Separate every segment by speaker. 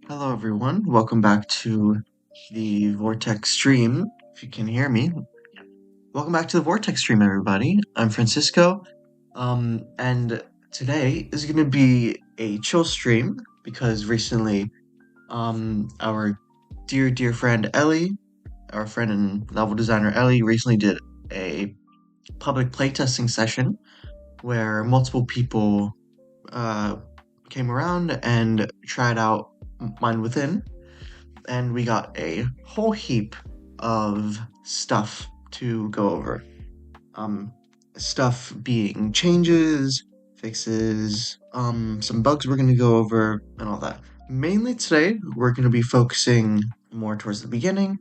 Speaker 1: Hello everyone, welcome back to the Vortex stream, if you can hear me. Welcome back to the Vortex stream, everybody. I'm Francisco, and today is going to be a chill stream because recently, our dear friend Ellie, our friend and level designer Ellie, recently did a public playtesting session where multiple people, uh, came around and tried out Mind Within, and we got a whole heap of stuff to go over. Um, Stuff being changes, fixes, some bugs we're gonna go over, and all that. Mainly today, we're gonna be focusing more towards the beginning.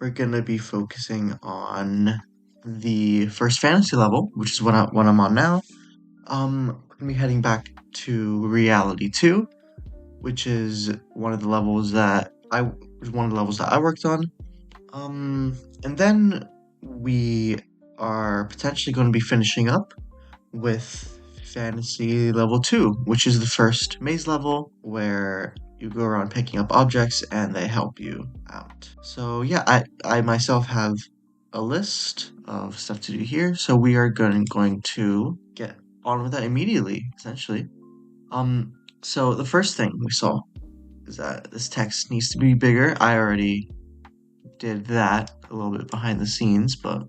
Speaker 1: We're gonna be focusing on the first fantasy level, which is what I'm on now. We're gonna be heading back to Reality 2, which is one of the levels that I worked on. And then we are potentially going to be finishing up with Fantasy Level 2, which is the first maze level where you go around picking up objects and they help you out. So yeah, I myself have a list of stuff to do here, so we are going to get on with that immediately, essentially. Um, so the first thing we saw is that this text needs to be bigger. I already did that a little bit behind the scenes, but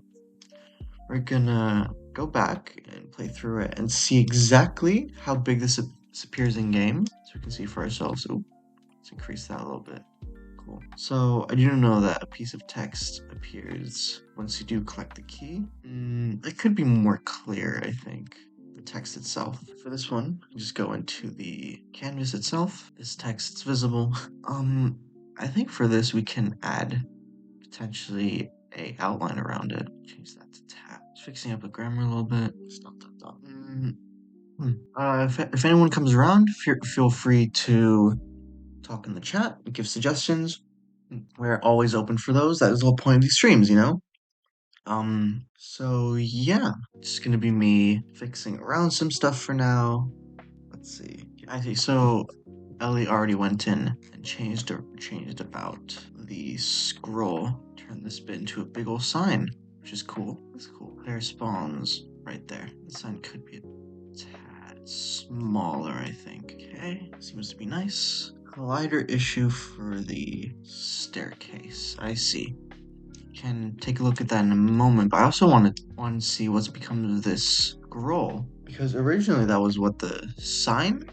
Speaker 1: we're gonna go back and play through it and see exactly how big this appears in game, so we can see for ourselves. Ooh, let's increase that a little bit. Cool. So I do know that a piece of text appears once you do collect the key. It could be more clear, I think. The text itself. For this one, just go into the canvas itself. This text's visible. I think for this we can add potentially a outline around it. Change that to tab. Just fixing up the grammar a little bit. Stop, stop, stop. If anyone comes around, feel free to talk in the chat, give suggestions. We're always open for those. That is the whole point of these streams, you know? So yeah, just gonna be me fixing around some stuff for now. Let's see. I see. So Ellie already went in and changed about the scroll. Turn this bit into a big old sign, which is cool. That's cool. There spawns right there. The sign could be a tad smaller, I think. Okay, seems to be nice. Collider issue for the staircase. I see. Can take a look at that in a moment, but I also want to see what's become of this scroll, because originally that was what the sign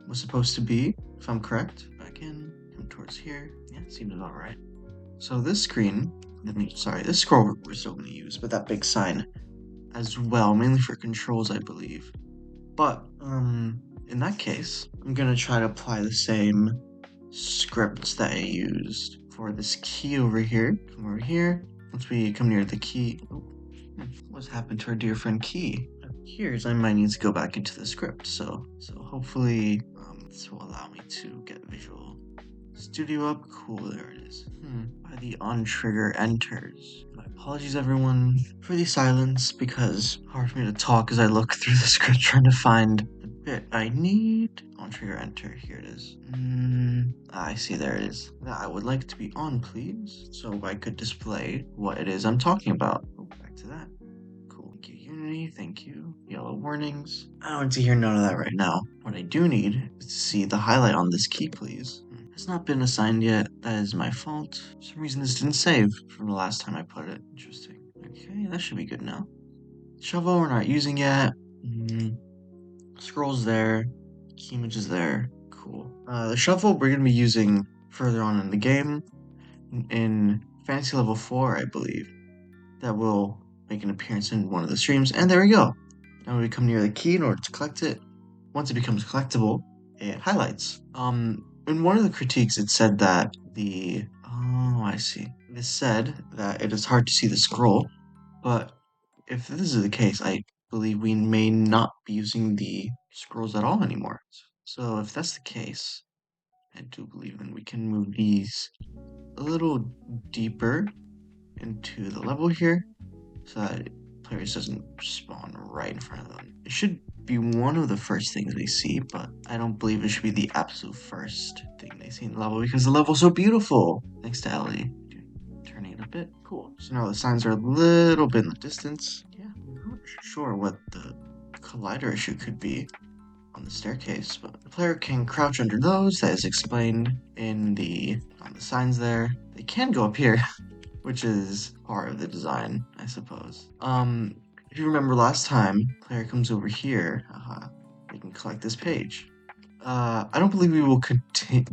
Speaker 1: was supposed to be, if I'm correct. Back in, come towards here. Yeah, it seems about right. So this screen, this scroll we're still going to use, but that big sign as well, mainly for controls, I believe. But, in that case, I'm going to try to apply the same scripts that I used for this key over here. Come over here. Once we come near the key, what's happened to our dear friend key? Here's I might need to go back into the script. So hopefully this will allow me to get Visual Studio up. Cool, there it is. By the on trigger enters. My apologies everyone for the silence, because hard for me to talk as I look through the script trying to find the bit I need. On trigger enter, here it is. I see, there it is. I would like to be on, please, so I could display what it is I'm talking about. Oh, back to that. Cool. Thank you, Unity. Thank you. Yellow warnings. I don't want to hear none of that right now. What I do need is to see the highlight on this key, please. It's not been assigned yet. That is my fault. For some reason this didn't save from the last time I put it. Interesting. Okay, that should be good now. Shovel we're not using yet. Scrolls there. Key image is there. Cool. The shovel we're going to be using further on in the game. In Fantasy Level 4, I believe. That will make an appearance in one of the streams. And there we go. Now we come near the key in order to collect it. Once it becomes collectible, it highlights. In one of the critiques, it said that oh, I see. It said that it is hard to see the scroll, but if this is the case, I believe we may not be using the scrolls at all anymore. So if that's the case, I do believe then we can move these a little deeper into the level here, so that it players doesn't spawn right in front of them. It should be one of the first things we see, but I don't believe it should be the absolute first thing they see in the level because the level's so beautiful. Thanks to Ellie. Turning it a bit. Cool. So now the signs are a little bit in the distance. Yeah, I'm not sure what the collider issue could be on the staircase, but the player can crouch under those. That is explained on the signs there. They can go up here, which is part of the design, I suppose. If you remember last time, player comes over here. They can collect this page. I don't believe we will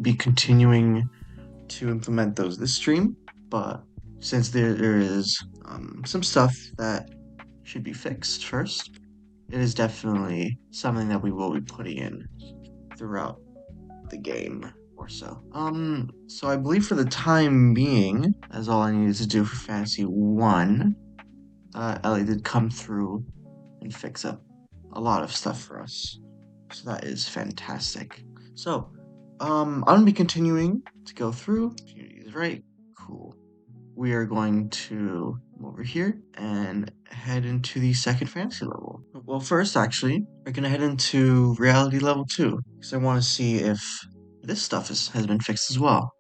Speaker 1: be continuing to implement those this stream, but since there is some stuff that should be fixed first, it is definitely something that we will be putting in throughout the game or so. So I believe for the time being, that's all I needed to do for Fantasy 1. Ellie did come through and fix up a lot of stuff for us. So that is fantastic. So, I'm gonna be continuing to go through. Community is right. Cool. We are going to come over here and head into the second fantasy level. Well, first, actually, we're gonna head into reality level 2 because I want to see if this stuff has been fixed as well.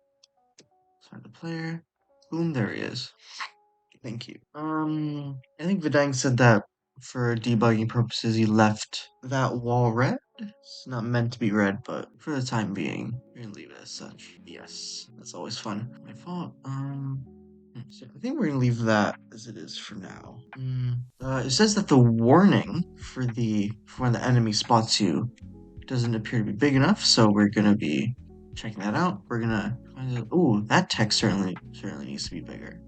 Speaker 1: Start the player. Boom, there he is. Thank you. I think Vidang said that for debugging purposes, he left that wall red. It's not meant to be red, but for the time being, we're gonna leave it as such. Yes, that's always fun. My fault. So I think we're gonna leave that as it is for now. It says that the warning for when the enemy spots you doesn't appear to be big enough, so we're gonna be checking that out. We're gonna find out. Ooh, that text certainly needs to be bigger.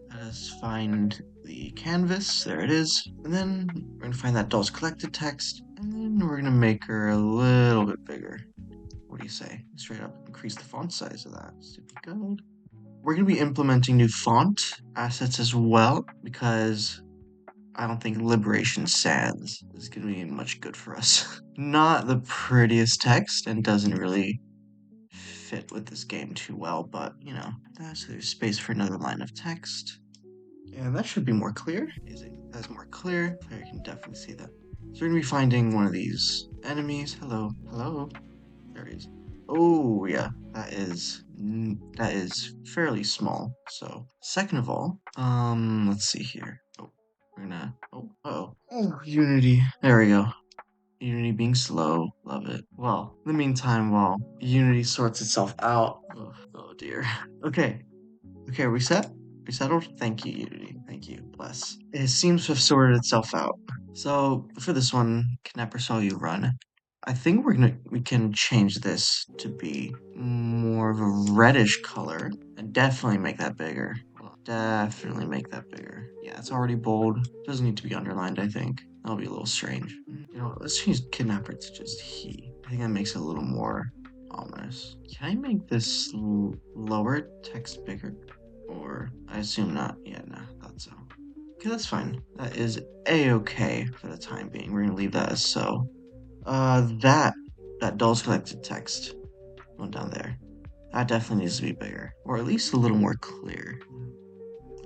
Speaker 1: Let us find the canvas. There it is. And then we're gonna find that dolls collected text, and then we're gonna make her a little bit bigger. What do you say? Straight up increase the font size of that. Should be good. We're gonna be implementing new font assets as well because I don't think Liberation Sands is going to be much good for us. Not the prettiest text and doesn't really fit with this game too well, but you know, so there's space for another line of text. And that should be more clear. That's more clear. Player can definitely see that. So we're going to be finding one of these enemies. Hello. Hello. There he is. Oh, yeah. That is fairly small. So, second of all, let's see here. Oh, we're gonna. Oh, uh-oh. Oh, Unity. There we go. Unity being slow. Love it. Well, in the meantime, while Unity sorts itself out. Oh dear. Okay. Okay, are we set? We settled? Thank you, Unity. Thank you. Bless. It seems to have sorted itself out. So, for this one, Knapper saw you run. I think we can change this to be more of a reddish color and definitely make that bigger. Definitely make that bigger. Yeah, it's already bold. Doesn't need to be underlined, I think. That'll be a little strange. You know, let's change Kidnapper to just he. I think that makes it a little more ominous. Can I make this lower text bigger? Or, I assume not. Yeah, no, thought so. Okay, that's fine. That is a-okay for the time being. We're gonna leave that as so. That dolls collected text one down there. That definitely needs to be bigger, or at least a little more clear.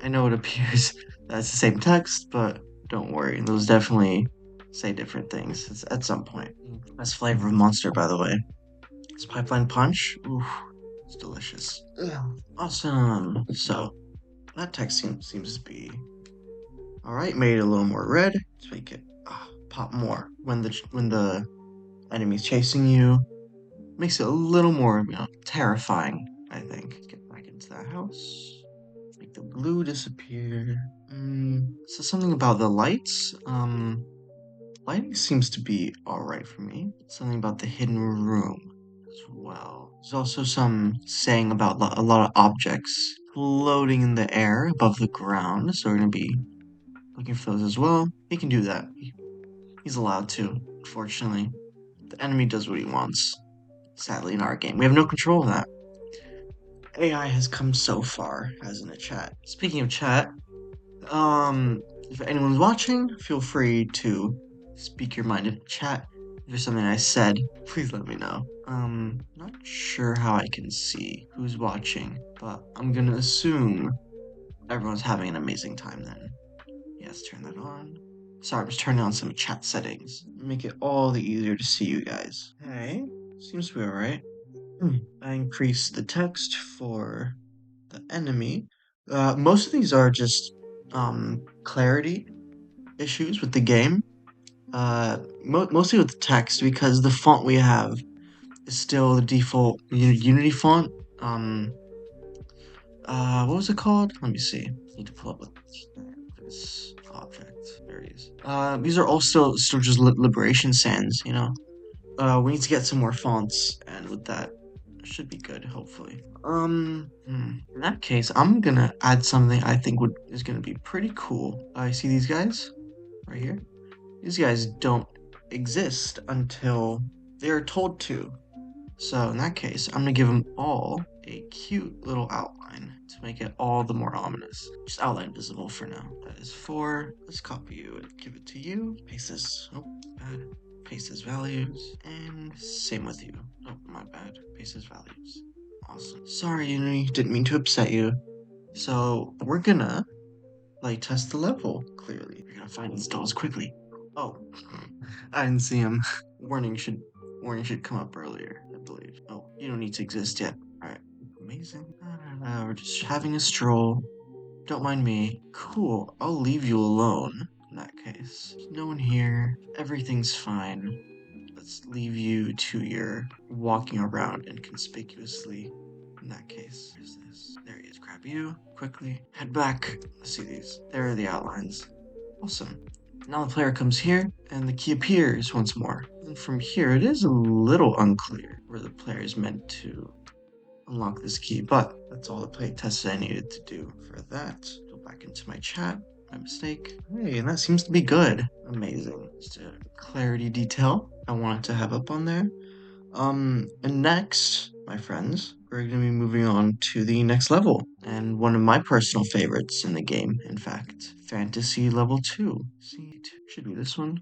Speaker 1: I know it appears that's the same text, but don't worry, those definitely say different things at some point. Best flavor of Monster, by the way. This Pipeline Punch, ooh, it's delicious. Ugh. Awesome. So that text seems to be all right. Made it a little more red. Let's make it pop more when the enemy's chasing you. Makes it a little more, terrifying, I think. Let's get back into that house. Make the blue disappear. So something about the lights. Lighting seems to be alright for me. Something about the hidden room as well. There's also some saying about a lot of objects floating in the air above the ground, so we're gonna be looking for those as well. He can do that. He's allowed to, unfortunately. The enemy does what he wants. Sadly, in our game, we have no control of that. AI has come so far, hasn't it, chat? Speaking of chat, if anyone's watching, feel free to speak your mind in chat. If there's something I said, please let me know. Not sure how I can see who's watching, but I'm gonna assume everyone's having an amazing time then. Yes, turn that on. Sorry, I'm just turning on some chat settings. Make it all the easier to see you guys. Hey, seems to be alright. I increased the text for the enemy. Most of these are just clarity issues with the game. Mostly with the text because the font we have is still the default Unity font. Um, what was it called? Let me see. Need to pull up this object. There he is. These are also still just Liberation Sands. We need to get some more fonts, and with that, it should be good, hopefully. In that case, I'm gonna add something I think is gonna be pretty cool. I see these guys right here. These guys don't exist until they are told to. So in that case, I'm gonna give them all a cute little outline to make it all the more ominous. Just outline visible for now. That is 4. Let's copy you and give it to you. Paste this. Oh, bad. Paste his values. And same with you. Oh, my bad. Paste his values. Awesome. Sorry, Unity. Didn't mean to upset you. So we're gonna test the level, clearly. We're gonna find these dolls quickly. Oh, I didn't see him. Warning should come up earlier, I believe. Oh, you don't need to exist yet. Alright. Amazing. We're just having a stroll. Don't mind me. Cool. I'll leave you alone in that case. There's no one here. Everything's fine. Let's leave you to your walking around inconspicuously. In that case, here's this. There he is. Grab you quickly. Head back. Let's see these. There are the outlines. Awesome. Now the player comes here, and the key appears once more. And from here, it is a little unclear where the player is meant to unlock this key, but that's all the playtest I needed to do for that. Go back into my chat. My mistake. Hey, and that seems to be good. Amazing. Just a clarity detail I wanted to have up on there. And next, my friends, we're going to be moving on to the next level, and one of my personal favorites in the game, in fact, Fantasy Level 2. See, should be this one.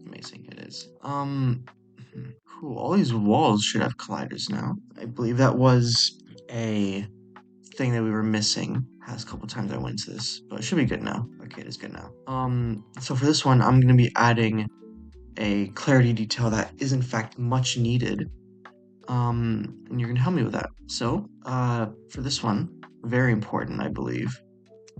Speaker 1: Amazing, it is. Cool. All these walls should have colliders now. I believe that was a thing that we were missing. Past couple times I went to this, but it should be good now. Okay, it is good now. So for this one, I'm gonna be adding a clarity detail that is in fact much needed. And you're gonna help me with that. So, for this one, very important, I believe,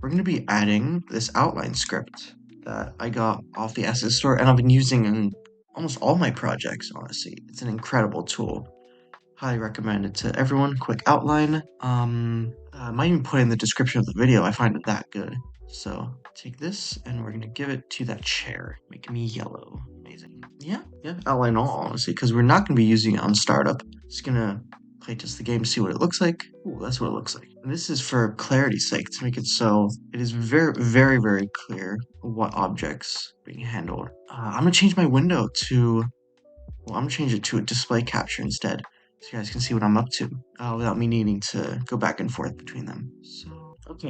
Speaker 1: we're gonna be adding this outline script that I got off the asset store, and I've been using in almost all my projects, honestly. It's an incredible tool. Highly recommend it to everyone. Quick outline. I might even put in the description of the video. I find it that good. So take this and we're gonna give it to that chair. Make me yellow. Amazing. Yeah, outline all, honestly, because we're not gonna be using it on startup. Just gonna play test the game, see what it looks like. Ooh, that's what it looks like. And this is for clarity's sake, to make it so it is very, very, very clear what objects are being handled. I'm gonna change my window to, well, I'm gonna change it to a display capture instead, so you guys can see what I'm up to, without me needing to go back and forth between them.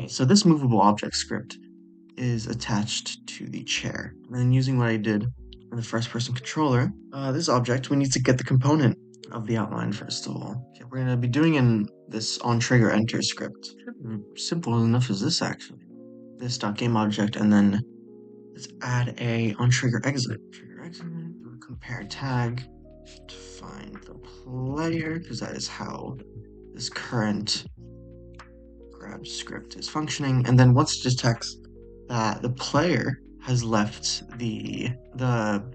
Speaker 1: So this movable object script is attached to the chair. And then using what I did in the first person controller, this object, we need to get the component of the outline first of all. Okay, we're gonna be doing in this on trigger enter script. Simple enough as this actually. This game object, and then let's add a on trigger exit. Trigger exit, compare tag to find the player, because that is how this current grab script is functioning. And then once it detects that the player has left the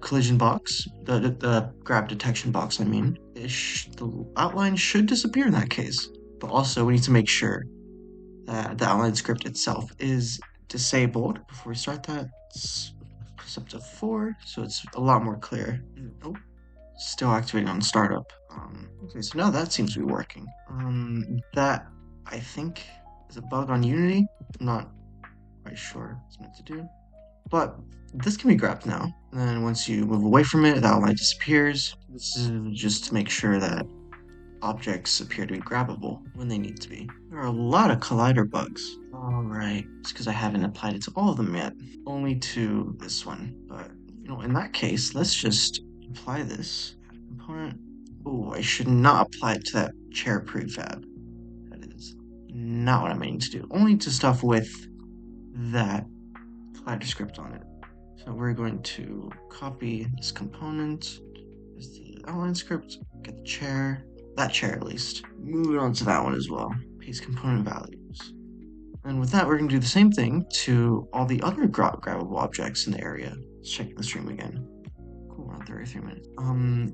Speaker 1: collision box, the grab detection box, I mean, the outline should disappear in that case. But also we need to make sure that the outline script itself is disabled. Before we start that, let's press up to 4, so it's a lot more clear. Oh, still activating on startup. Okay, so now that seems to be working. That, I think, is a bug on Unity. I'm not quite sure what it's meant to do. But this can be grabbed now. And then once you move away from it, the outline disappears. This is just to make sure that objects appear to be grabbable when they need to be. There are a lot of collider bugs. Alright, it's because I haven't applied it to all of them yet. Only to this one. But, in that case, let's just apply this component. Oh, I should not apply it to that chair prefab. That is not what I'm meaning to do. Only to stuff with that collider script on it. So we're going to copy this component, is the outline script, get the chair, that chair at least. Move it on to that one as well. Paste component values. And with that, we're going to do the same thing to all the other grabbable objects in the area. Let's check the stream again. Cool, around 33 minutes.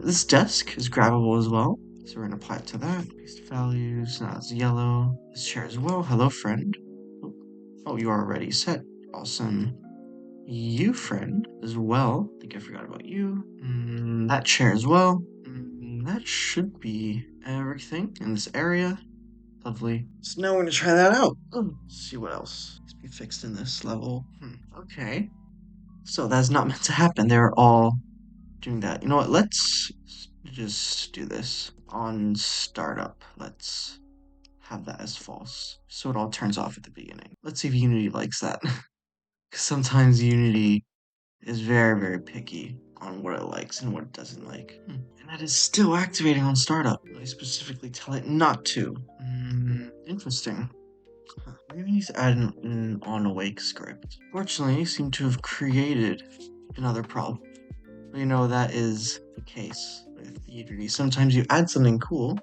Speaker 1: This desk is grabbable as well. So we're going to apply it to that. Paste values. Now it's yellow. This chair as well. Hello, friend. Oh, you are already set. Awesome. You, friend, as well. I think I forgot about you. That chair as well. That should be everything in this area. Lovely. So now we're gonna try that out. See what else needs to be fixed in this level. Okay. So that's not meant to happen. They're all doing that. You know what? Let's just do this on startup. Let's have that as false. So it all turns off at the beginning. Let's see if Unity likes that. Because sometimes Unity is very, very picky on what it likes and what it doesn't like. And that is still activating on startup. I specifically tell it not to. Interesting. Maybe we need to add an on awake script. Fortunately, you seem to have created another problem. You know, that is the case with Unity. Sometimes you add something cool,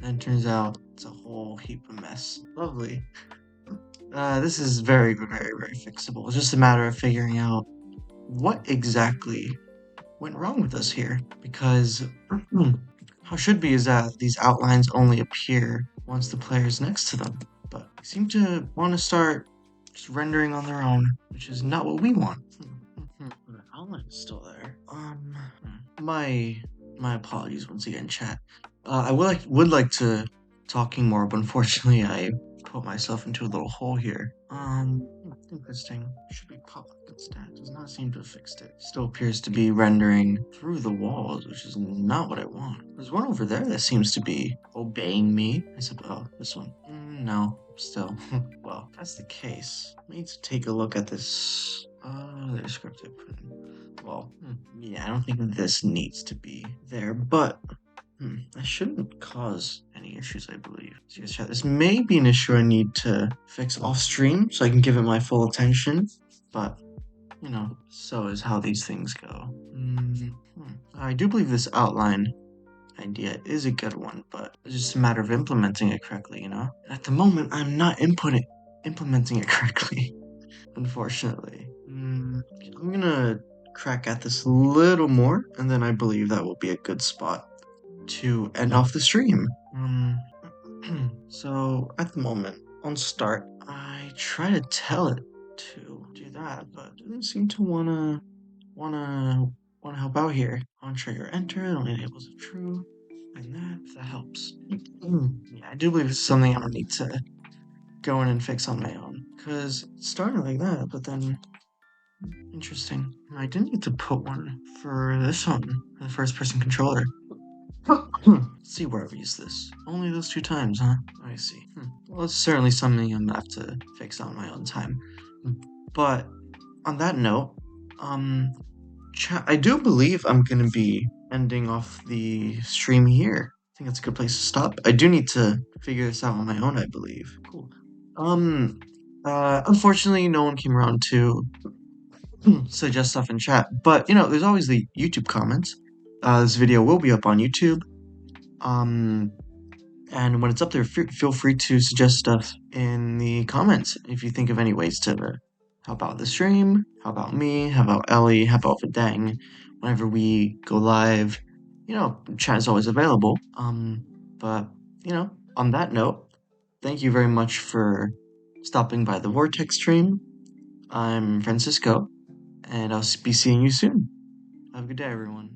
Speaker 1: and it turns out it's a whole heap of mess. Lovely. This is very, very, very fixable. It's just a matter of figuring out what exactly went wrong with us here. Because how it should be is that these outlines only appear once the player is next to them. But they seem to want to start just rendering on their own, which is not what we want. The outline is still there. My apologies once again, chat. I would like to talking more, but unfortunately I put myself into a little hole here. Interesting. Should be public instead. Does not seem to have fixed it. Still appears to be rendering through the walls, which is not what I want. There's one over there that seems to be obeying me. I suppose. Oh, this one. No, still. Well, if that's the case, I need to take a look at this. There's script I put in. Well, yeah, I don't think this needs to be there, but that shouldn't cause any issues, I believe. So you guys chat. This may be an issue I need to fix off stream so I can give it my full attention, but you know, so is how these things go. I do believe this outline idea is a good one, but it's just a matter of implementing it correctly, you know? At the moment, I'm not implementing it correctly, unfortunately. I'm gonna crack at this a little more, and then I believe that will be a good spot to end off the stream. So at the moment, on start, I try to tell it to do that, but it doesn't seem to wanna help out here. On trigger enter, it only enables if true, and that if that helps. Yeah, I do believe it's something I'm gonna need to go in and fix on my own, because it started like that, but then interesting. I didn't need to put one for this one, the first person controller. Let's see where I've used this. Only those 2 times, huh? I see. Well, it's certainly something I'm gonna have to fix on my own time. But on that note, I do believe I'm gonna be ending off the stream here. I think that's a good place to stop. I do need to figure this out on my own, I believe. Cool. Unfortunately, no one came around to suggest stuff in chat, but you know, there's always the YouTube comments. This video will be up on YouTube. And when it's up there, feel free to suggest stuff in the comments if you think of any ways to help out the stream, help out me, help out Ellie, help out Vidang. Whenever we go live, you know, chat is always available. But you know, on that note, thank you very much for stopping by the Vortex stream. I'm Francisco, and I'll be seeing you soon. Have a good day, everyone.